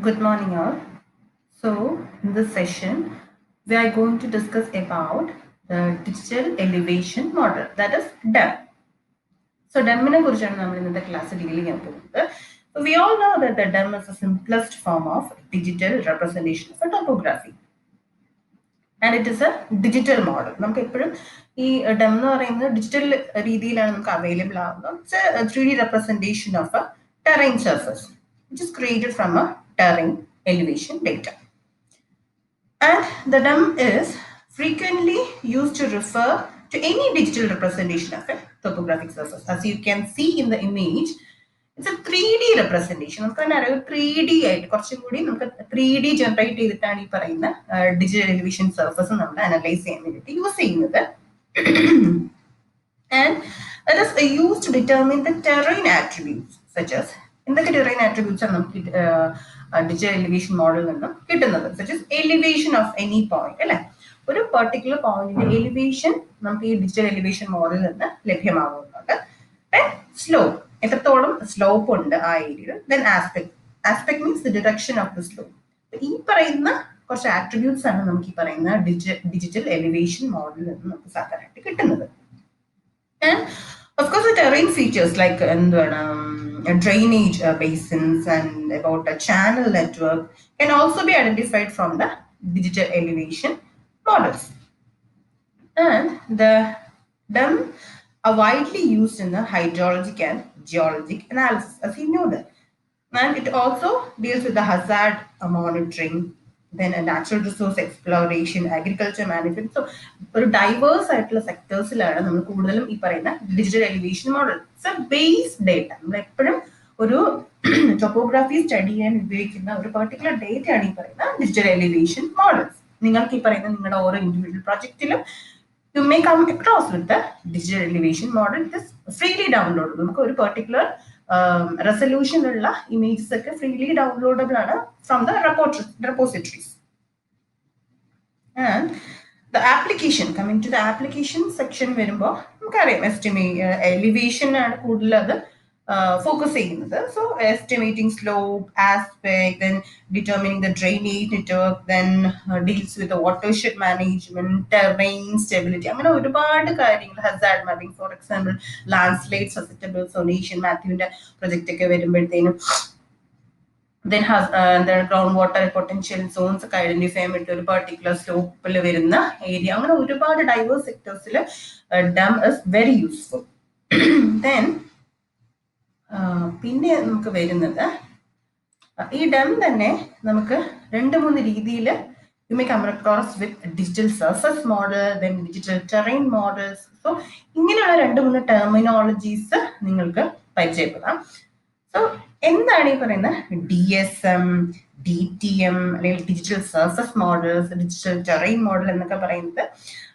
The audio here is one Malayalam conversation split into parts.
Good morning, all. So, in this session, we are going to discuss about the digital elevation model, that is DEM. So, DEM-നെ കുറിച്ചാണ് നമ്മൾ ഇന്നത്തെ ക്ലാസ് ഡീൽ ചെയ്യാൻ പോകുന്നത്. So, we all know that the DEM is the simplest form of digital representation of a topography. And it is a digital model. നമുക്ക് എപ്പോഴും ഈ DEM എന്ന് പറയുന്നത് ഡിജിറ്റൽ രീതിയിലാണ് നമുക്ക് അവൈലബിൾ ആവുന്നത്. It's a 3D representation of a terrain surface, which is created from a terrain elevation data. And the DEM is frequently used to refer to any digital representation of a topographic surface. As you can see in the image, it's a 3D representation. നമുക്ക് തന്നെ അറിയാം 3D ആയിട്ട് കുറച്ചും കൂടി നമുക്ക് 3D ജനറേറ്റ് ചെയ്തിട്ടാണ് ഈ പറയുന്ന ഡിജിറ്റൽ എലിവേഷൻ സർഫസ് നമ്മൾ അനലൈസ് ചെയ്യാൻ വേണ്ടിയിട്ട് യൂസ് ചെയ്യുന്നത്. And it is used to determine the terrain attributes, such as എന്തൊക്കെ terrain attributes ആണ് നമുക്ക് ഡിജിറ്റൽ എലിവേഷൻ മോഡലിൽ നിന്നും കിട്ടുന്നത്, such as elevation of any point, അല്ലെ? ഒരു പെർട്ടിക്കുലർ പോയിന്റിന്റെ എലിവേഷൻ നമുക്ക് ഈ ഡിജിറ്റൽ എലിവേഷൻ മോഡലിൽ നിന്ന് ലഭ്യമാകുന്നുണ്ട്. സ്ലോപ്പ്, എത്രത്തോളം സ്ലോപ്പ് ഉണ്ട് ആ ഏരിയയിൽ. Then aspect means the direction of the slope. ഈ പറയുന്ന കുറച്ച് ആട്രിബ്യൂട്ട്സ് ആണ് നമുക്ക് ഈ പറയുന്ന ഡിജിറ്റൽ എലിവേഷൻ മോഡലിൽ നിന്ന് നമുക്ക് സാധാരണയായിട്ട് കിട്ടുന്നത്. And of course, the terrain features like drainage basins and about a channel network can also be identified from the digital elevation models. And the DEM are widely used in the hydrologic and geologic analysis, as you know that. And it also deals with the hazard monitoring, then a natural resource exploration, agriculture management. So, ഒരു ഡൈവേഴ്സ് ആയിട്ടുള്ള സെക്ടേഴ്സിലാണ് നമ്മൾ കൂടുതലും ഈ പറയുന്ന digital elevation model. It's A base data. നമ്മൾ എപ്പോഴും ഒരു ടോപ്പോഗ്രാഫി സ്റ്റഡി ചെയ്യാൻ ഉപയോഗിക്കുന്ന ഒരു പെർട്ടിക്കുലർ ഡേറ്റയാണ് ഈ പറയുന്ന ഡിജിറ്റൽ എലിവേഷൻ മോഡൽസ്. നിങ്ങൾക്ക് ഈ പറയുന്ന നിങ്ങളുടെ ഓരോ individual പ്രൊജക്റ്റിലും you may come across with the digital elevation model. It is freely downloadable. നമുക്ക് ഒരു പെർട്ടിക്കുലർ റെസൊല്യൂഷൻ ഉള്ള ഇമേജസ് ഒക്കെ ഫ്രീലി ഡൗൺലോഡബിൾ ആണ് from the repositories. And the application, coming to the application section വരുമ്പോൾ നമുക്കറിയാം എലിവേഷൻ ആണ് കൂടുതൽ അത് ഫോക്കസ് ചെയ്യുന്നത്. So estimating slope, aspect, then determining the drainage network, then deals with the watershed management, terrain stability, അങ്ങനെ ഒരുപാട് കാര്യങ്ങൾ. Hazard mapping, for example landslide susceptible solution മാത്യുവിന്റെ പ്രൊജക്റ്റ് ഒക്കെ വരുമ്പോഴത്തേനും then ground water potential zones ഒക്കെ ഐഡന്റിഫൈ ചെയ്യാൻ വേണ്ടി ഒരു പെർട്ടിക്കുലർ സ്ലോപ്പിൽ വരുന്ന ഏരിയ, അങ്ങനെ ഒരുപാട് ഡൈവേഴ്സ് സെക്ടേഴ്സിൽ DEM is very useful. Then പിന്നെ നമുക്ക് വരുന്നത് ഈ DEM തന്നെ നമുക്ക് 2-3 രീതിയിൽ you may come across with digital surface model, then digital terrain models. So ഇങ്ങനെയുള്ള 2-3 ടെർമിനോളജീസ് നിങ്ങൾക്ക് പരിചയപ്പെടാം. സോ എന്താണ് ഈ പറയുന്ന DSM, DTM അല്ലെങ്കിൽ digital surface models, digital terrain model എന്നൊക്കെ പറയുന്നത്?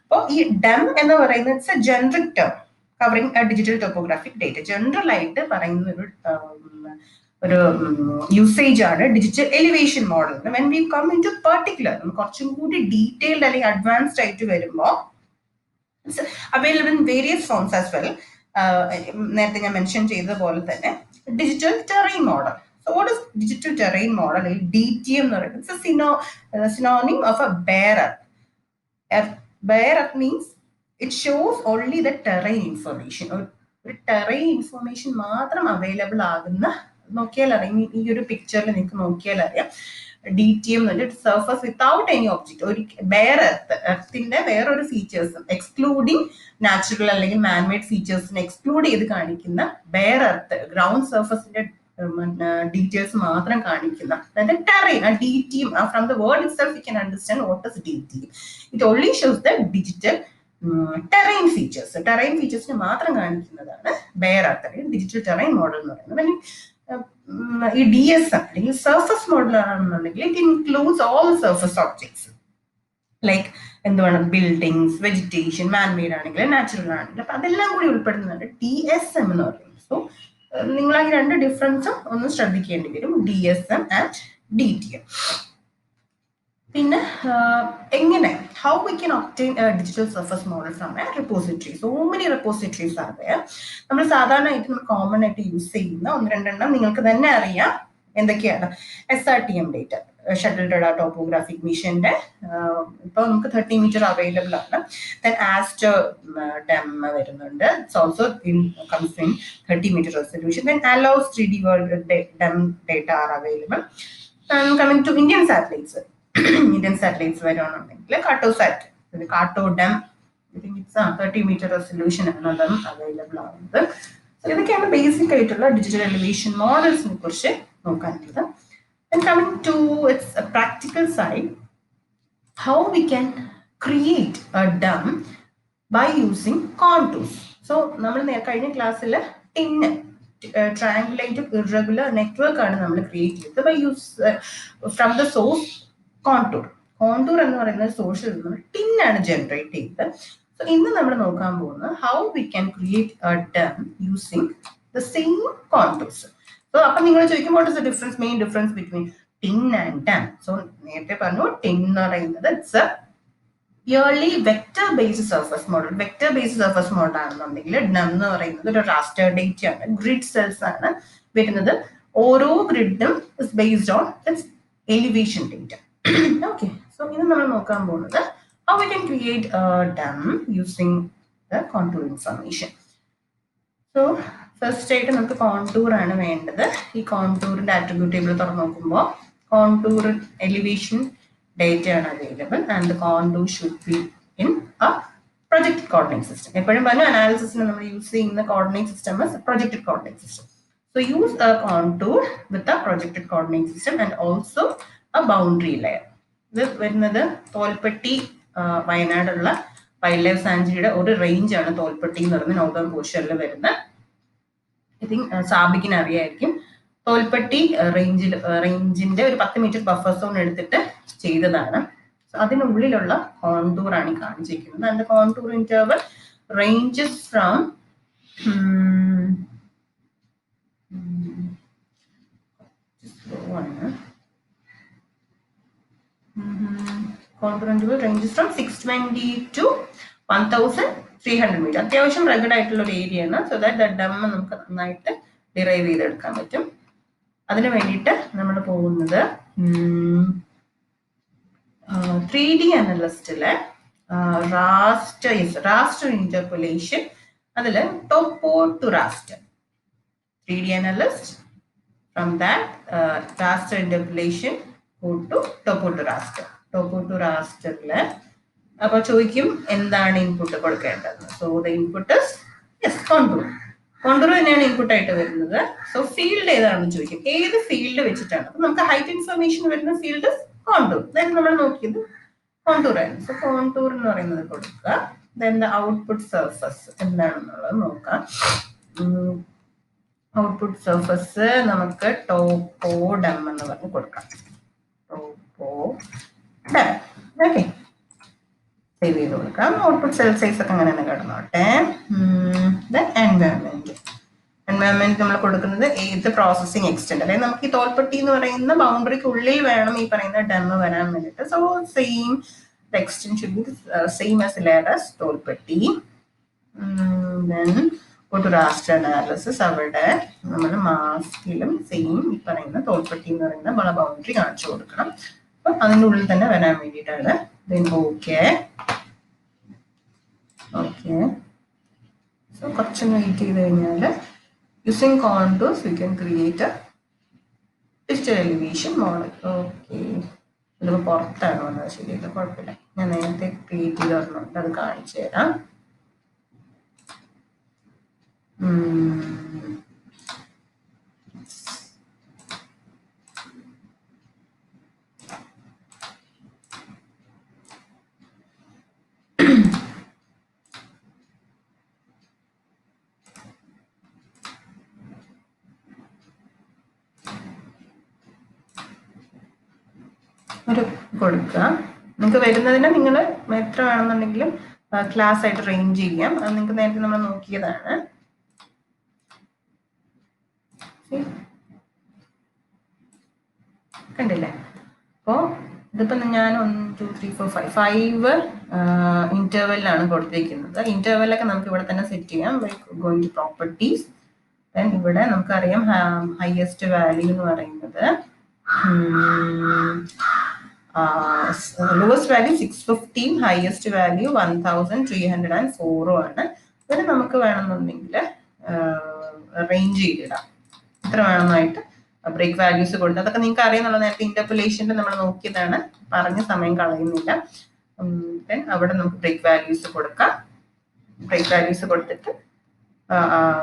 അപ്പോൾ ഈ DEM എന്ന് പറയുന്നത് it's a generic term covering a digital topographic data. General ആയിട്ട് പറയുന്ന ഒരു യൂസേജ് ആണ് digital elevation model. When we come in to particular, കുറച്ചും കൂടി ഡീറ്റെയിൽഡ് അല്ലെങ്കിൽ അഡ്വാൻസ്ഡ് ആയിട്ട് വരുമ്പോൾ it's available in various forms as well. നേരത്തെ ഞാൻ മെൻഷൻ ചെയ്ത പോലെ തന്നെ digital terrain model. So what is digital terrain model? DTM എന്ന് പറയുന്നത് it's a synonym of a bare earth. Bare earth means it shows only the terrain information. ഒരു ടെറൈൻ ഇൻഫർമേഷൻ മാത്രം അവൈലബിൾ ആകുന്ന, നോക്കിയാൽ അറിയാം, ഈ ഒരു പിക്ചറിൽ നിങ്ങൾക്ക് നോക്കിയാൽ അറിയാം. DTM എന്ന് പറഞ്ഞാൽ സർഫസ് വിത്തൗട്ട് എനി ഒബ്ജക്ട്, ഒരു ബെയർ എർത്തിന്റെ വേറൊരു ഫീച്ചേഴ്സും എക്സ്ക്ലൂഡിങ് നാച്ചുറൽ അല്ലെങ്കിൽ മാൻമെയ്ഡ് ഫീച്ചേഴ്സിനെ എക്സ്ക്ലൂഡ് ചെയ്ത് കാണിക്കുന്ന ബെയർ എർത്ത്, ഗ്രൗണ്ട് സർഫസിന്റെ ഡീറ്റെയിൽസ് മാത്രം കാണിക്കുന്ന terrain. DTM, from the word itself you can understand what is DTM. It only shows the digital terrain features. Terrain ഫീച്ചേഴ്സിന് മാത്രം കാണിക്കുന്നതാണ് ബെയർ എർത്ത് അല്ലെങ്കിൽ ഡിജിറ്റൽ ടെറൈൻ മോഡൽ എന്ന് പറയുന്നത്. ഈ DSM അല്ലെങ്കിൽ സർഫസ് മോഡൽ ആണെന്നുണ്ടെങ്കിൽ it includes all surface objects like എന്താണ് ബിൽഡിങ്സ്, വെജിറ്റേഷൻ, മാൻമെയ്ഡ് ആണെങ്കിൽ നാച്ചുറൽ ആണെങ്കിൽ, അപ്പൊ അതെല്ലാം കൂടി ഉൾപ്പെടുന്നുണ്ട് DSM എന്ന് പറയുന്നത്. സോ നിങ്ങൾ ആ 2 ഡിഫറൻസും ഒന്ന് ശ്രദ്ധിക്കേണ്ടി വരും, DSM ആൻഡ് DTM. പിന്നെ എങ്ങനെ, how we can obtain a digital surface model from a repository? So many repositories are there. നമ്മൾ സാധാരണയായിട്ട് നമ്മൾ കോമൺ ആയിട്ട് യൂസ് ചെയ്യുന്ന 1-2 നിങ്ങൾക്ക് തന്നെ അറിയാം. എന്തൊക്കെയാണ്? SRTM data, shuttle radar topographic മിഷന്റെ ഇപ്പോൾ നമുക്ക് 30 മീറ്റർ അവൈലബിൾ ആണ്. ദെൻ ആസ്റ്റർ ഡെം വരുന്നുണ്ട്. It's also comes in 30 metre resolution. Then ALOS 3D world DEM data are available. Coming to Indian satellites, Indian satellites വരുവാണെന്നുണ്ടെങ്കിൽ Cartosat, Carto DEM, I think it's 30 meter resolution ആണ് അതും അവൈലബിൾ ആവുന്നത്. സോ ഇതൊക്കെയാണ് ബേസിക് ആയിട്ടുള്ള ഡിജിറ്റൽ എലിവേഷൻ മോഡൽസിനെ കുറിച്ച് നോക്കാനുള്ളത്. And coming to its practical side, how we can create a DEM by using contours. So നമ്മൾ കഴിഞ്ഞ ക്ലാസ്സിൽ triangulated irregular network ആണ് നമ്മൾ ക്രിയേറ്റ് ചെയ്തത് by use from the source contour. Contour എന്ന് പറയുന്ന സോഴ്സിൽ നിന്ന് ടിൻ ആണ് ജനറേറ്റ് ചെയ്തത്. സോ ഇന്ന് നമ്മൾ നോക്കാൻ പോകുന്നത് how we can create a DEM using the same contours. So അപ്പൊ നിങ്ങൾ ചോദിക്കും what is the difference, main difference between tin and DEM? So നേരത്തെ പറഞ്ഞു tin എന്ന് പറയുന്നത് it's a purely vector based surface model. Vector based surface model ആണെന്നുണ്ടെങ്കിൽ DEM എന്ന് പറയുന്നത് ഒരു റാസ്റ്റർ ഡേറ്റ ആണ്, ഗ്രിഡ് സെൽസ് ആണ് വരുന്നത്. ഓരോ ഗ്രിഡും is based on its elevation data. Okay, so ഇന്ന് നമ്മൾ നോക്കാൻ പോകുന്നത് how we can create a DEM using the contour information. So first ആയിട്ട് നമുക്ക് കോണ്ടൂർ ആണ് വേണ്ടത്. ഈ കോണ്ടൂറിന്റെ ആട്രിബ്യൂട്ട് ടേബിൾ തുറന്ന് നോക്കുമ്പോൾ കോണ്ടൂർ എലിവേഷൻ ഡേറ്റ ആണ് available and the contour should be in A projected coordinate system. എപ്പോഴും പറഞ്ഞു അനാലിസിസിന് നമ്മൾ യൂസ് ചെയ്യുന്ന coordinate system projected coordinate system. So use a contour with a projected coordinate system and also a boundary layer. ഇത് വരുന്നത് തോൽപ്പെട്ടി വയനാടുള്ള വൈൽഡ് ലൈഫ് സാഞ്ചുറിയുടെ ഒരു റേഞ്ച് ആണ് തോൽപ്പെട്ടി എന്ന് പറയുന്നത്, നോർത്തേൺ പോർഷനിൽ വരുന്ന. ഐ തിങ്ക് സാബിക്കിന് അറിയായിരിക്കും. തോൽപ്പെട്ടി റേഞ്ചിന്റെ ഒരു 10 മീറ്റർ ബഫർ സോൺ എടുത്തിട്ട് ചെയ്തതാണ്. അതിനുള്ളിലുള്ള കോണ്ടൂർ ആണ് ഈ കാണിച്ചിരിക്കുന്നത്. And contour interval ranges from contour interval ranges from 620 to 1300 meter. അത്യാവശ്യം റഗഡ് ആയിട്ടുള്ള ഒരു ഏരിയ ആണ്. സോ ദാറ്റ് DEM നമുക്ക് നന്നായിട്ട് ഡിറൈവ് ചെയ്തെടുക്കാൻ പറ്റും. അതിന് വേണ്ടിയിട്ട് നമ്മൾ പോകുന്നത് 3D അനലിസ്റ്റിലെ റാസ്റ്റർ ഇന്റർപോലേഷൻ, അതിൽ topo to raster 3D analyst. From that raster interpolation go to topo to raster. Topo to raster le appo choikkum endana input kodukkendathu. So the input is yes contour. Contour thaneyana input aayittu varunathu. So field edanu choikkum, edu field vechittana. appo namukku height information varuna field is contour. Then nammal nokkiyadu contour aanu. So contour ennu parayunnathu kodukka. Then the output surface endanannullathu nokka. Output surface നമുക്ക് ടോപ്പോ ഡെം എന്ന് പറഞ്ഞ് കൊടുക്കാം. ടോപ്പോ ഡെം. ഓക്കെ, സേവ് ചെയ്ത് കൊടുക്കാം. ഔട്ട്പുട്ട് സെൽ സൈസ് ഒക്കെ അങ്ങനെ തന്നെ കിടന്നോട്ടെ. എൻവയോൺമെന്റ് നമ്മൾ കൊടുക്കുന്നത് ഏത് പ്രോസസ്സിംഗ് എക്സ്റ്റെൻഡ്, അതായത് നമുക്ക് ഈ തോൽപ്പെട്ടി എന്ന് പറയുന്ന ബൗണ്ടറിക്കുള്ളിൽ വേണം ഈ പറയുന്ന ഡെം വരാൻ വേണ്ടിയിട്ട്. So same extend should be same as layer as Tholpetty. Then ഒരു റാസ്റ്റർ അനാലിസിസ്, അവിടെ നമ്മൾ മാസ്കിലും സെയിം ഈ പറയുന്ന തോൽപ്പെട്ടി എന്ന് പറയുന്ന ബൗണ്ടറി കാണിച്ചു കൊടുക്കണം. അപ്പം അതിൻ്റെ ഉള്ളിൽ തന്നെ വരാൻ വേണ്ടിയിട്ടാണ്. ദെൻ ഓക്കെ സോ കുറച്ചൊന്ന് വെയിറ്റ് ചെയ്ത് കഴിഞ്ഞാൽ using contours we can create A digital elevation model. Okay, ഇതിപ്പോൾ പുറത്താണ് വന്നത്, ശരിയല്ല, കുഴപ്പമില്ല. ഞാൻ നേരത്തെ ക്രിയേറ്റ് ചെയ്ത് പറഞ്ഞിട്ട് അത് കാണിച്ചു തരാം. ഒരു കൊടുക്കുക. നിങ്ങൾക്ക് വരുന്നതിന് നിങ്ങൾ എത്ര വേണമെന്നുണ്ടെങ്കിലും ക്ലാസ് ആയിട്ട് റേഞ്ച് ചെയ്യാം. അത് നിങ്ങൾക്ക് നേരത്തെ നമ്മൾ നോക്കിയതാണ്. കണ്ടില്ലേ? അപ്പോൾ ഇതിപ്പോൾ ഞാൻ 1 2 3 4 5 ഇന്റർവെല്ലാണ് കൊടുത്തിരിക്കുന്നത്. ഇന്റർവെല്ലൊക്കെ നമുക്ക് ഇവിടെ തന്നെ സെറ്റ് ചെയ്യാം. ഗോയിങ് ടു പ്രോപ്പർട്ടീസ്, ദെൻ ഇവിടെ നമുക്കറിയാം ഹയസ്റ്റ് വാല്യൂ എന്ന് പറയുന്നത് ലോവസ്റ്റ് വാല്യൂ 615, ഹയസ്റ്റ് വാല്യൂ 1304 ആണ്. ഇതിന് നമുക്ക് വേണമെന്നുണ്ടെങ്കിൽ റേഞ്ച് ചെയ്തിടാം, ഇത്ര വേണമെന്നായിട്ട് ബ്രേക്ക് വാല്യൂസ് കൊണ്ട്. അതൊക്കെ നിങ്ങൾക്ക് അറിയാന്നുള്ള നേരത്തെ ഇന്റർപോലേഷനിൽ നമ്മൾ നോക്കിയതാണ്, പറഞ്ഞ സമയം കളയുന്നില്ല. ദെൻ അവിടെ നമുക്ക് ബ്രേക്ക് വാല്യൂസ് കൊടുക്കാം. ബ്രേക്ക് വാല്യൂസ് കൊടുത്തിട്ട്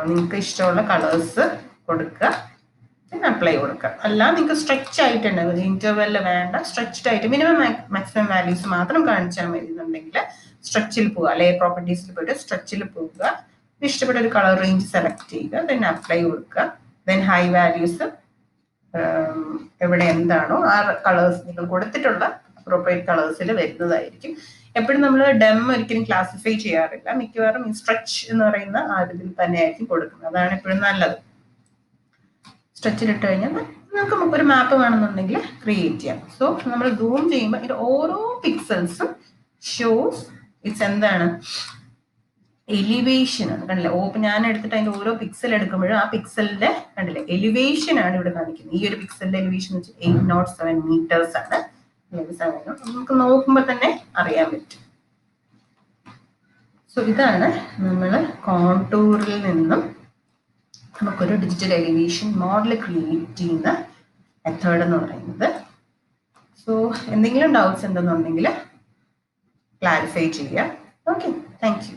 നിങ്ങൾക്ക് ഇഷ്ടമുള്ള കളേഴ്സ് കൊടുക്കുക, പിന്നെ അപ്ലൈ കൊടുക്കുക. അല്ല നിങ്ങൾക്ക് സ്ട്രെച്ച് ആയിട്ടുണ്ട്, ഇന്റർവെല്ലിൽ വേണ്ട, സ്ട്രെച്ച്ഡ് ആയിട്ട് മിനിമം മാക്സിമം വാല്യൂസ് മാത്രം കാണിച്ചാൽ മതി എന്നുണ്ടെങ്കിൽ സ്ട്രെച്ചിൽ പോവുക, ലെയർ പ്രോപ്പർട്ടീസിൽ പോയിട്ട് സ്ട്രെച്ചിൽ പോവുക, ഇഷ്ടപ്പെട്ട ഒരു കളർ റേഞ്ച് സെലക്ട് ചെയ്യുക, ദെൻ അപ്ലൈ കൊടുക്കുക. ദെൻ ഹൈ വാല്യൂസ് എവിടെ എന്താണോ ആ കളേഴ്സ് നിങ്ങൾ കൊടുത്തിട്ടുള്ള അപ്രോപ്രിയേറ്റ് കളേഴ്സിൽ വരുന്നതായിരിക്കും. എപ്പോഴും നമ്മൾ ഡെം ഒരിക്കലും ക്ലാസിഫൈ ചെയ്യാറില്ല, മിക്കവാറും സ്ട്രെച്ച് എന്ന് പറയുന്ന ആ ഇതിൽ തന്നെയായിരിക്കും കൊടുക്കുന്നത്. അതാണ് എപ്പോഴും നല്ലത്. സ്ട്രെച്ചിലിട്ട് കഴിഞ്ഞാൽ നമുക്ക് ഒരു മാപ്പ് വേണമെന്നുണ്ടെങ്കിൽ ക്രിയേറ്റ് ചെയ്യാം. സോ നമ്മൾ സൂം ചെയ്യുമ്പോൾ ഇത് ഓരോ പിക്സൽസും ഷോസ് ഇറ്റ്സ് എന്താണ് എലിവേഷൻ ആണ്. കണ്ടില്ലേ, ഞാൻ എടുത്തിട്ട് അതിന്റെ ഓരോ പിക്സൽ എടുക്കുമ്പോഴും ആ പിക്സലിന്റെ കണ്ടില്ലേ എലിവേഷൻ ആണ് ഇവിടെ കാണിക്കുന്നത്. ഈ ഒരു പിക്സലിന്റെ എലിവേഷൻ വെച്ച് 807 meters ആണ്. നമുക്ക് നോക്കുമ്പോൾ തന്നെ അറിയാൻ പറ്റും. സോ ഇതാണ് നമ്മൾ കോണ്ടൂറിൽ നിന്നും നമുക്കൊരു ഡിജിറ്റൽ എലിവേഷൻ മോഡൽ ക്രിയേറ്റ് ചെയ്യുന്ന മെത്തേഡ് എന്ന് പറയുന്നത്. സോ എന്തെങ്കിലും ഡൗട്ട്സ് ഉണ്ടെന്നുണ്ടെങ്കിൽ ക്ലാരിഫൈ ചെയ്യാം. Okay, thank you.